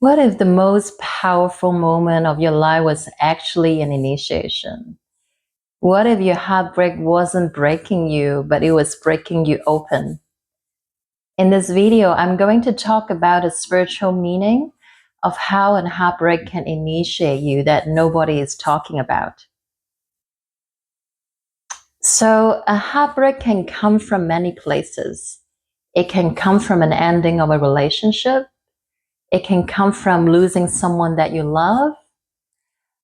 What if the most powerful moment of your life was actually an initiation? What if your heartbreak wasn't breaking you, but it was breaking you open? In this video, I'm going to talk about a spiritual meaning of how a heartbreak can initiate you that nobody is talking about. So, a heartbreak can come from many places. It can come from an ending of a relationship. It can come from losing someone that you love.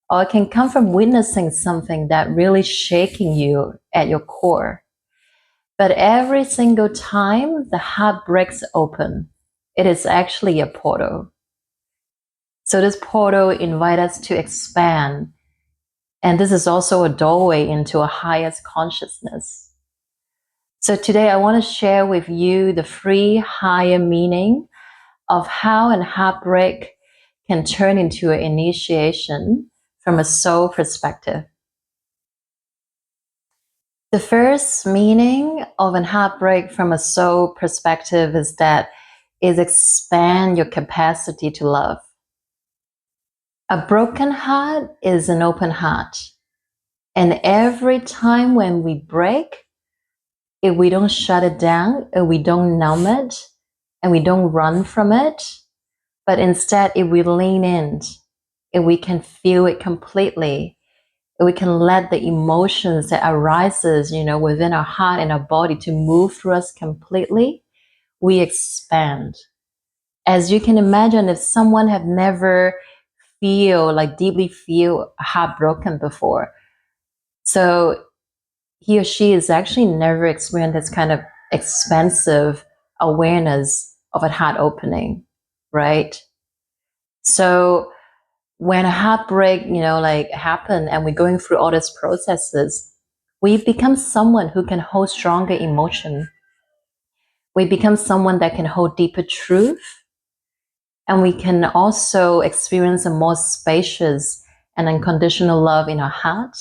Or it can come from witnessing something that really shaking you at your core. But every single time the heart breaks open, it is actually a portal. So this portal invites us to expand. And this is also a doorway into a highest consciousness. So today I want to share with you the free higher meaning of how a heartbreak can turn into an initiation from a soul perspective. The first meaning of an heartbreak from a soul perspective is that it expand your capacity to love. A broken heart is an open heart. And every time when we break, if we don't shut it down, if we don't numb it, and we don't run from it, but instead if we lean in, if we can feel it completely, we can let the emotions that arises, within our heart and our body to move through us completely, we expand. As you can imagine, if someone have never deeply feel heartbroken before, so he or she is actually never experienced this kind of expansive awareness of a heart opening, right? So when a heartbreak, happen and we're going through all these processes, we become someone who can hold stronger emotion. We become someone that can hold deeper truth. And we can also experience a more spacious and unconditional love in our heart.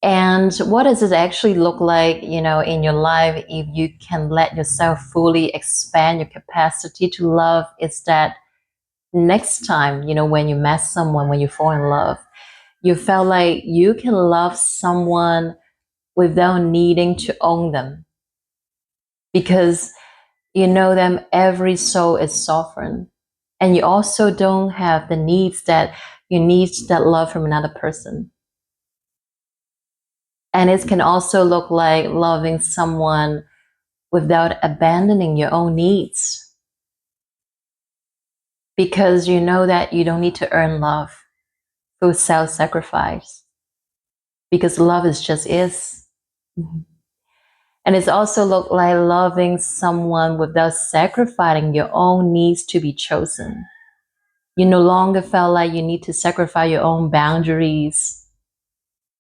And what does it actually look like, in your life if you can let yourself fully expand your capacity to love? Is that next time, when you met someone, when you fall in love, you felt like you can love someone without needing to own them. Because you know them, every soul is sovereign. And you also don't have the needs that you need that love from another person. And it can also look like loving someone without abandoning your own needs. Because you know that you don't need to earn love through self-sacrifice. Because love is just is. And it's also look like loving someone without sacrificing your own needs to be chosen. You no longer felt like you need to sacrifice your own boundaries,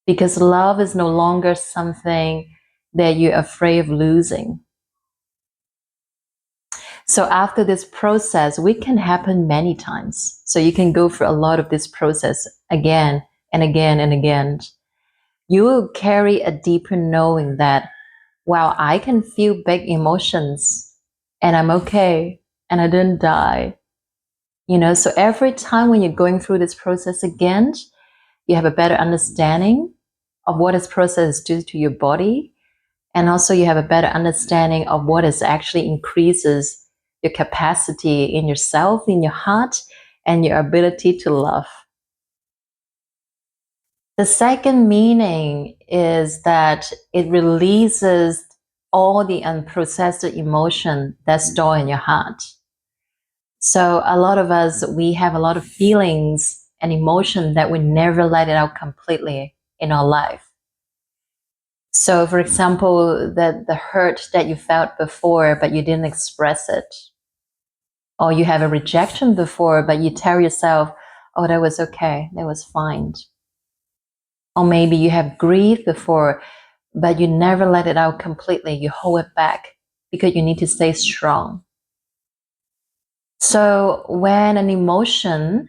because love is no longer something that you're afraid of losing. So after this process, which can happen many times. So you can go through a lot of this process again and again and again. You will carry a deeper knowing that, wow, I can feel big emotions and I'm okay and I didn't die. So every time when you're going through this process again, you have a better understanding of what this process does to your body. And also you have a better understanding of what is actually increases your capacity in yourself, in your heart, and your ability to love. The second meaning is that it releases all the unprocessed emotion that's stored in your heart. So a lot of us, we have a lot of feelings and emotion that we never let it out completely in our life. So for example, the hurt that you felt before, but you didn't express it. Or you have a rejection before, but you tell yourself, oh, that was okay, that was fine. Or maybe you have grief before, but you never let it out completely. You hold it back because you need to stay strong. So when an emotion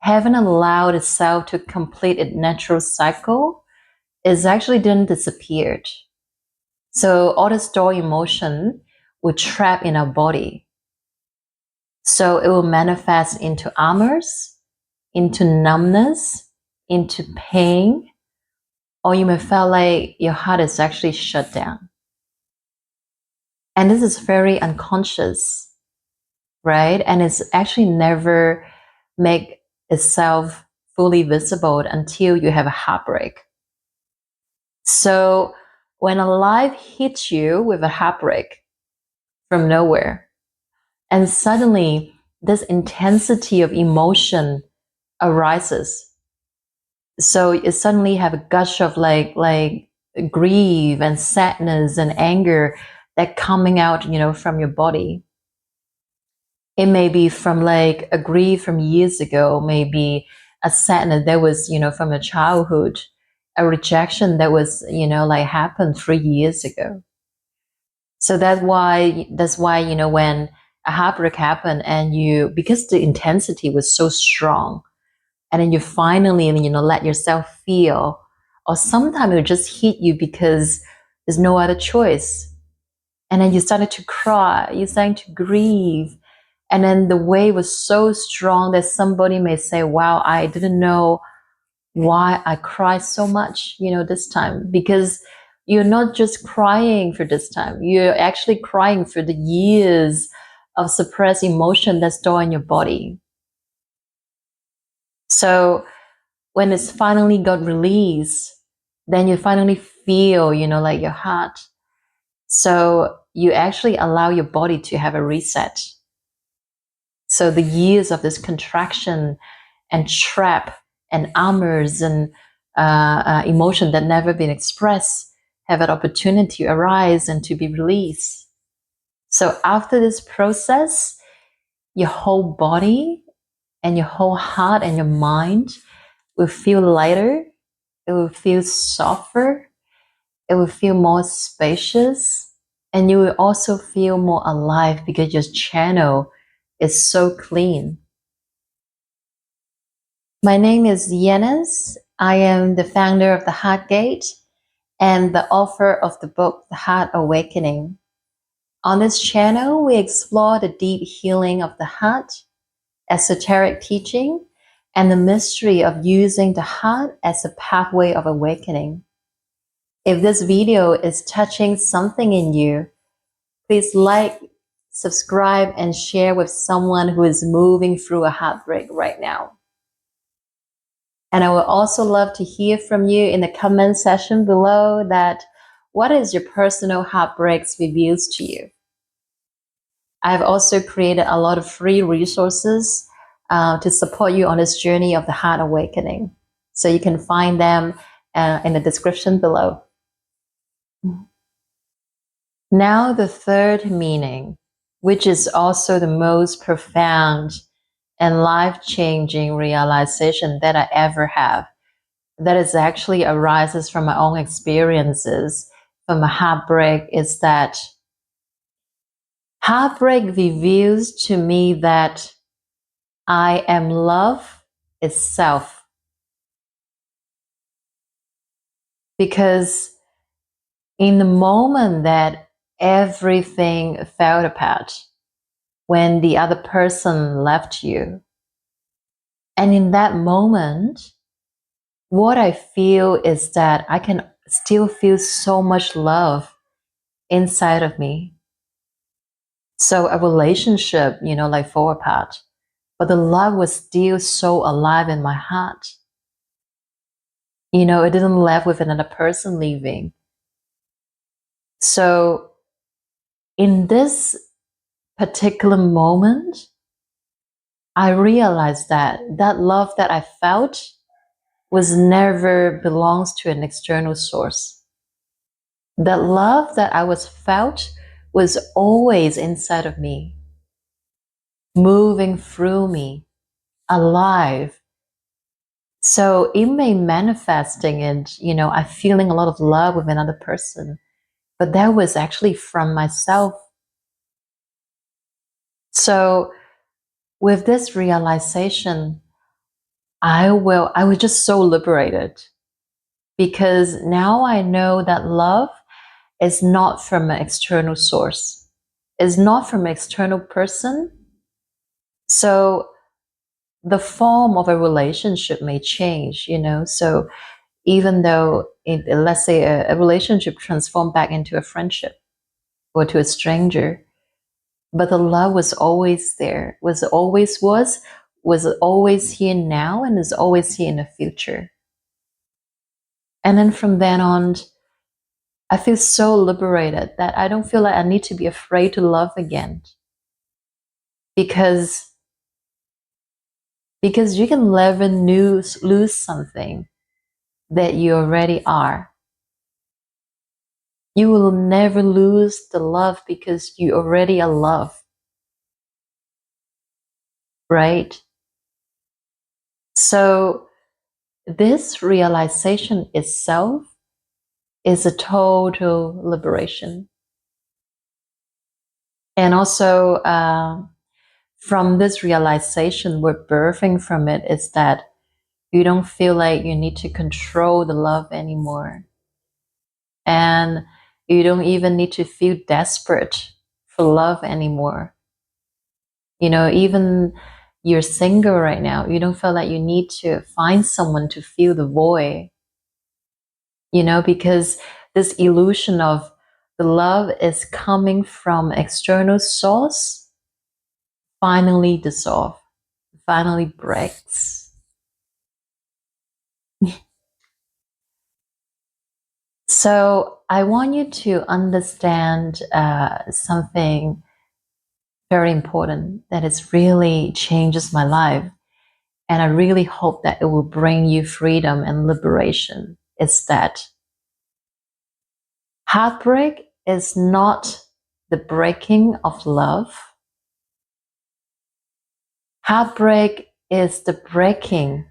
haven't allowed itself to complete its natural cycle, it actually didn't disappear. So all the stored emotion will trap in our body. So it will manifest into armors, into numbness, into pain, or you may feel like your heart is actually shut down. And this is very unconscious, right? And it's actually never make itself fully visible until you have a heartbreak. So when a life hits you with a heartbreak from nowhere, and suddenly this intensity of emotion arises. So you suddenly have a gush of like grief and sadness and anger that coming out, from your body. It may be from like a grief from years ago, maybe a sadness that was, from a childhood, a rejection that was, like happened 3 years ago. So that's why, when a heartbreak happened and because the intensity was so strong, and then you finally, let yourself feel, or sometimes it just hit you because there's no other choice. And then you started to cry, you started to grieve. And then the wave was so strong that somebody may say, wow, I didn't know why I cried so much, this time. Because you're not just crying for this time, you're actually crying for the years of suppressed emotion that's stored in your body. So when it's finally got released, then you finally feel, like your heart. So you actually allow your body to have a reset. So the years of this contraction and trap and armors and emotion that never been expressed have an opportunity to arise and to be released. So after this process, your whole body and your whole heart and your mind will feel lighter. It will feel softer. It will feel more spacious. And you will also feel more alive because your channel is so clean. My name is Yennis. I am the founder of the HeartGate and the author of the book, The Heart Awakening. On this channel, we explore the deep healing of the heart, esoteric teaching, and the mystery of using the heart as a pathway of awakening. If this video is touching something in you, please like, subscribe, and share with someone who is moving through a heartbreak right now. And I would also love to hear from you in the comment section below that what is your personal heartbreaks reveals to you. I've also created a lot of free resources to support you on this journey of the heart awakening. So you can find them in the description below. Now the third meaning, which is also the most profound and life-changing realization that I ever have, that is actually arises from my own experiences from a heartbreak, is that heartbreak reveals to me that I am love itself. Because in the moment that everything fell apart, when the other person left you, and in that moment, what I feel is that I can still feel so much love inside of me. So a relationship, like fall apart, but the love was still so alive in my heart. It didn't leave with another person leaving. So in this particular moment, I realized that that love that I felt was never belongs to an external source. That love that I was felt was always inside of me, moving through me, alive. So it may manifesting and, I'm feeling a lot of love with another person, but that was actually from myself. So with this realization, I was just so liberated because now I know that love is not from an external source. It's not from an external person. So the form of a relationship may change, you know. So even though, let's say, a relationship transformed back into a friendship or to a stranger, but the love was always there, was always here now, and is always here in the future. And then from then on, I feel so liberated that I don't feel like I need to be afraid to love again. Because you can never lose something that you already are. You will never lose the love because you already are love, right? So this realization itself is a total liberation. And also, from this realization, we're birthing from it is that you don't feel like you need to control the love anymore. And you don't even need to feel desperate for love anymore. You know, even you're single right now, you don't feel like you need to find someone to fill the void, you know, because this illusion of the love is coming from external source finally dissolve, finally breaks. So I want you to understand something very important that has really changes my life. And I really hope that it will bring you freedom and liberation. It's that heartbreak is not the breaking of love. Heartbreak is the breaking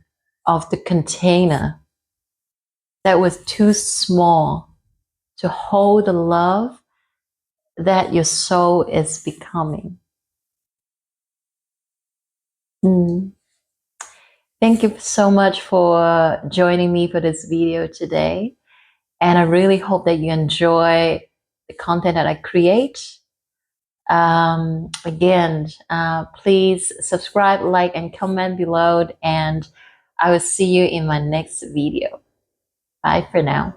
of the container that was too small to hold the love that your soul is becoming. Mm. Thank you so much for joining me for this video today. And I really hope that you enjoy the content that I create. Again, please subscribe, like, and comment below. And I will see you in my next video. Bye for now.